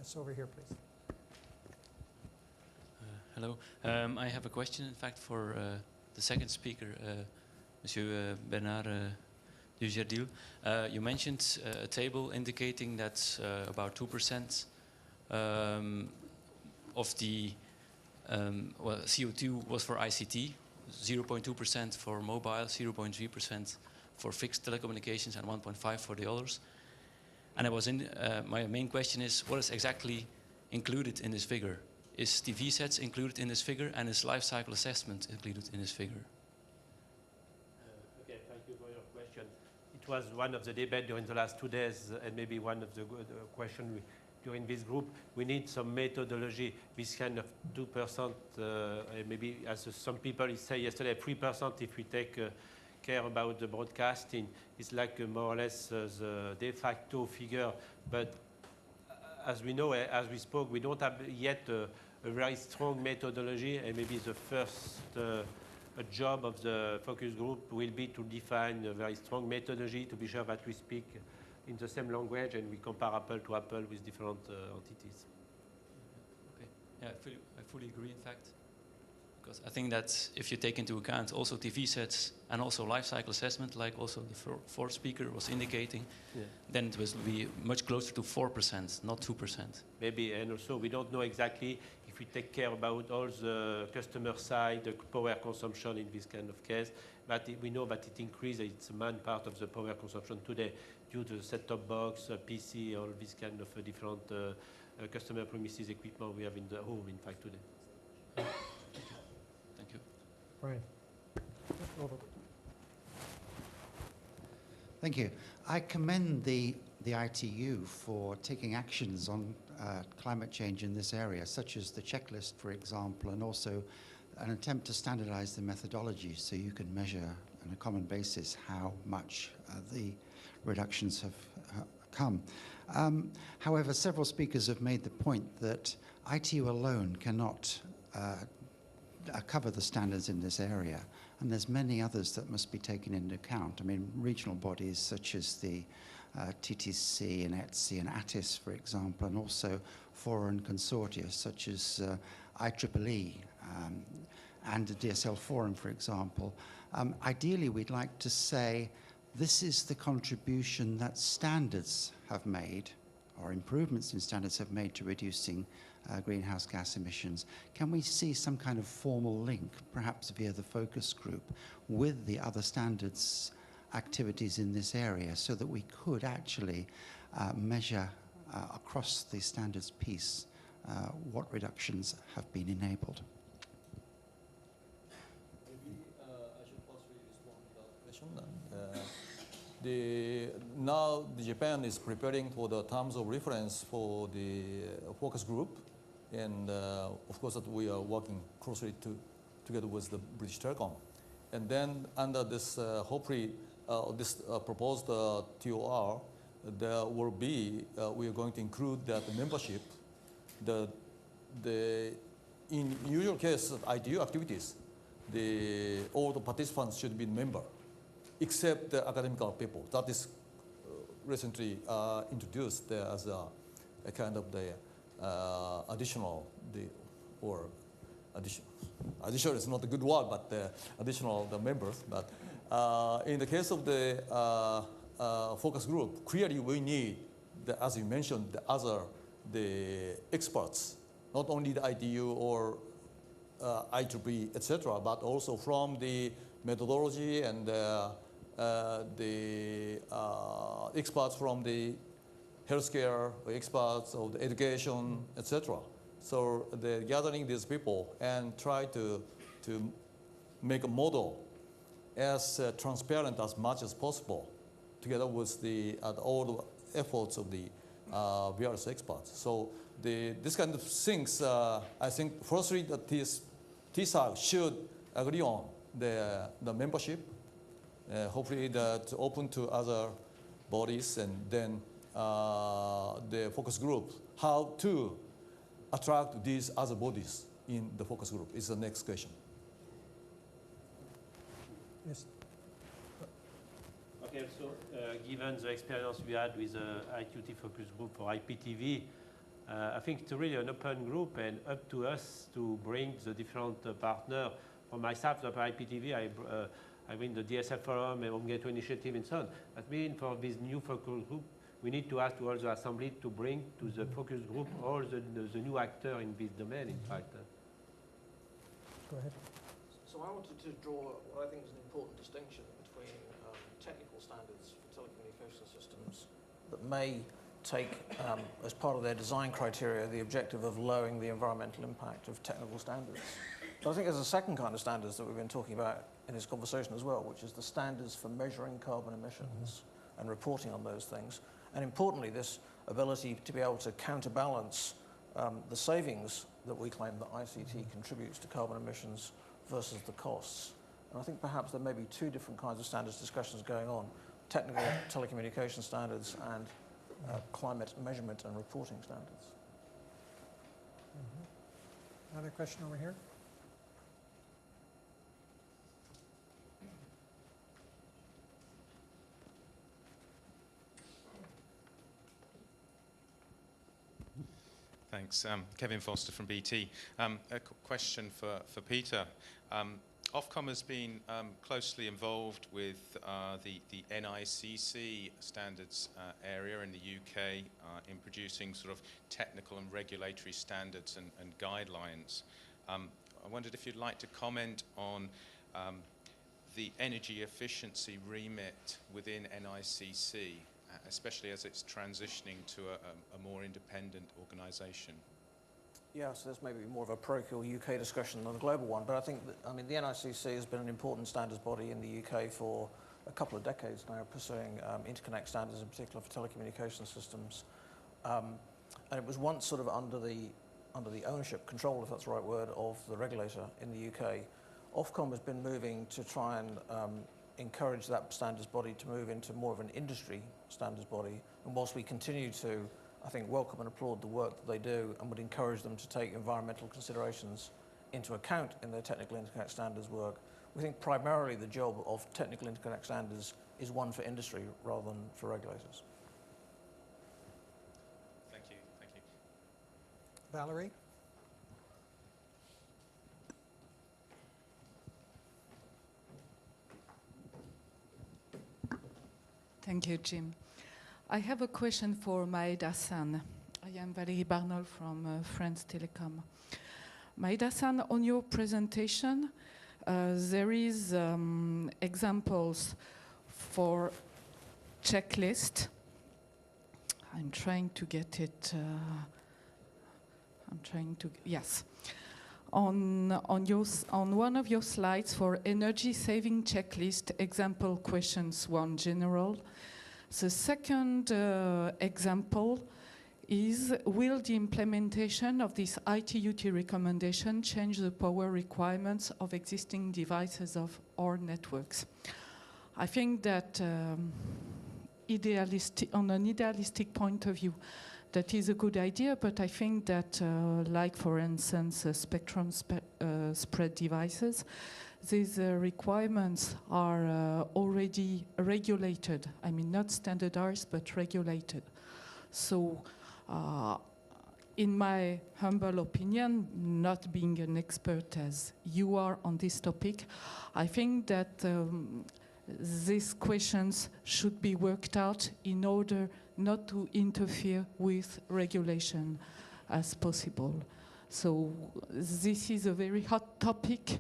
Yes, over here, please. Hello. I have a question, in fact, for the second speaker, Monsieur Bernard Dujardil. You mentioned a table indicating that about 2% of the CO2 was for ICT, 0.2% for mobile, 0.3% for fixed telecommunications, and 1.5% for the others. And I was in. My main question is, what is exactly included in this figure? Is TV sets included in this figure, and is life cycle assessment included in this figure? Okay, thank you for your question. It was one of the debates during the last 2 days, and maybe one of the questions during this group. We need some methodology. This kind of 2%, maybe as some people say yesterday, 3% if we take care about the broadcasting, is like more or less the de facto figure. But as we know, as we spoke, we don't have yet a very strong methodology, and maybe the first job of the focus group will be to define a very strong methodology to be sure that we speak in the same language and we compare apple to apple with different entities. Okay. Yeah, I fully agree, in fact. Because I think that if you take into account also TV sets and also life cycle assessment, like also the fourth speaker was indicating, then it will be much closer to 4%, not 2%. Maybe, and also we don't know exactly if we take care about all the customer side, the power consumption in this kind of case, but we know that it increases, it's a main part of the power consumption today due to the set-top box, PC, all this kind of different customer premises equipment we have in the home, in fact, today. Thank you. Brian. Over. Thank you. I commend the ITU for taking actions on climate change in this area, such as the checklist, for example, and also an attempt to standardize the methodology so you can measure on a common basis how much the reductions have come. However, several speakers have made the point that ITU alone cannot cover the standards in this area, and there's many others that must be taken into account. I mean, regional bodies such as the TTC and ETSI and ATIS, for example, and also foreign consortia such as IEEE and the DSL Forum, for example. Ideally, we'd like to say this is the contribution that standards have made, or improvements in standards have made to reducing greenhouse gas emissions. Can we see some kind of formal link, perhaps via the focus group, with the other standards activities in this area so that we could actually measure across the standards piece what reductions have been enabled? Maybe I should possibly respond to that question. Now Japan is preparing for the terms of reference for the focus group, and of course that we are working closely together with the British Telecom. And then under this, hopefully, this proposed TOR, there will be, we are going to include that membership. In usual case of ITU activities, all the participants should be member, except the academical people. That is recently introduced as a kind of the additional, additional is not a good word, but additional members. But in the case of the focus group, clearly we need, as you mentioned, the experts, not only the ITU or IEEE, etc., but also from the methodology and the experts from the healthcare, experts of the education, etc. So they're gathering these people and try to make a model as transparent as much as possible, together with all the efforts of the various experts. So this kind of things, I think, firstly, that TSAG should agree on the membership, hopefully that's open to other bodies, and then the focus group, how to attract these other bodies in the focus group is the next question. Yes. Okay, so given the experience we had with the IQT focus group for IPTV, I think it's really an open group and up to us to bring the different partners. For myself, the IPTV, I mean the DSL Forum and Home Gateway Initiative and so on. That means for this new focus group, we need to ask to all the assembly to bring to the focus group all the new actors in this domain, in fact. Go ahead. So I wanted to draw what I think is an important distinction between technical standards for telecommunication systems that may take, as part of their design criteria, the objective of lowering the environmental impact of technical standards. But I think there's a second kind of standards that we've been talking about in this conversation as well, which is the standards for measuring carbon emissions and reporting on those things. And importantly, this ability to be able to counterbalance the savings that we claim that ICT contributes to carbon emissions versus the costs. And I think perhaps there may be two different kinds of standards discussions going on: technical telecommunication standards and climate measurement and reporting standards. Another question over here? Thanks. Kevin Foster from BT. A question for Peter. Ofcom has been closely involved with the NIACC standards area in the UK in producing sort of technical and regulatory standards and guidelines. I wondered if you'd like to comment on the energy efficiency remit within NIACC, especially as it's transitioning to a more independent organisation. Yeah, so this may be more of a parochial UK discussion than a global one, but I think that, I mean, the NIACC has been an important standards body in the UK for a couple of decades now, pursuing interconnect standards, in particular for telecommunication systems. And it was once sort of under the ownership, control, if that's the right word, of the regulator in the UK. Ofcom has been moving to try and encourage that standards body to move into more of an industry standards body. And whilst we continue to, I think, welcome and applaud the work that they do and would encourage them to take environmental considerations into account in their technical interconnect standards work, we think primarily the job of technical interconnect standards is one for industry rather than for regulators. Thank you. Thank you. Valerie? Thank you, Jim. I have a question for Maeda-san. I am Valérie Barnol from France Telecom. Maeda-san, on your presentation, there is examples for checklist. I'm trying to get it. Yes. On one of your slides for energy saving checklist, example questions 1 general. The second example is, will the implementation of this ITUT recommendation change the power requirements of existing devices of our networks? I think that on an idealistic point of view, that is a good idea, but I think that, like for instance, spectrum spread devices, these requirements are already regulated. I mean, not standardized, but regulated. So, in my humble opinion, not being an expert as you are on this topic, I think that these questions should be worked out in order not to interfere with regulation as possible. So this is a very hot topic.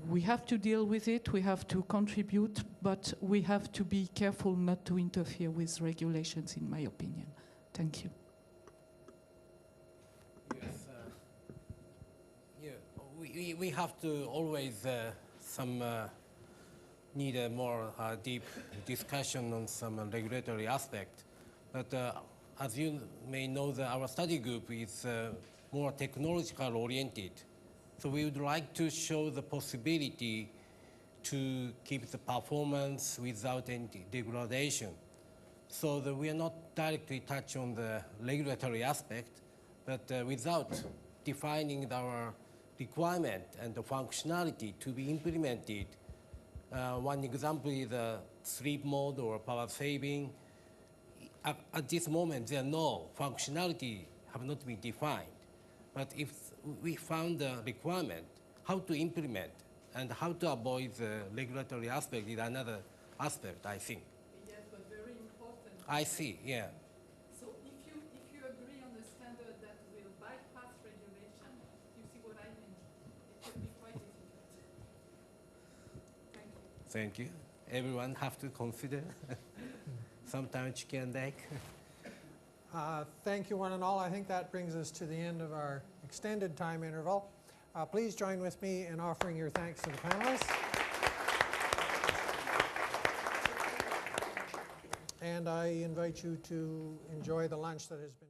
We have to deal with it, we have to contribute, but we have to be careful not to interfere with regulations, in my opinion. Thank you. Yes, we have to always need a more deep discussion on some regulatory aspect. But as you may know, our study group is more technological oriented. So we would like to show the possibility to keep the performance without any degradation. So that we are not directly touch on the regulatory aspect, but without defining our requirement and the functionality to be implemented. One example is the sleep mode or power saving. At this moment, there are no functionality have not been defined. But if we found the requirement, how to implement and how to avoid the regulatory aspect is another aspect, I think. Yes, but very important. I see, yeah. So if you agree on a standard that will bypass regulation, you see what I mean? It could be quite difficult. Thank you. Thank you. Everyone have to consider sometimes chicken and egg. Thank you one and all. I think that brings us to the end of our extended time interval. Please join with me in offering your thanks to the panelists. And I invite you to enjoy the lunch that has been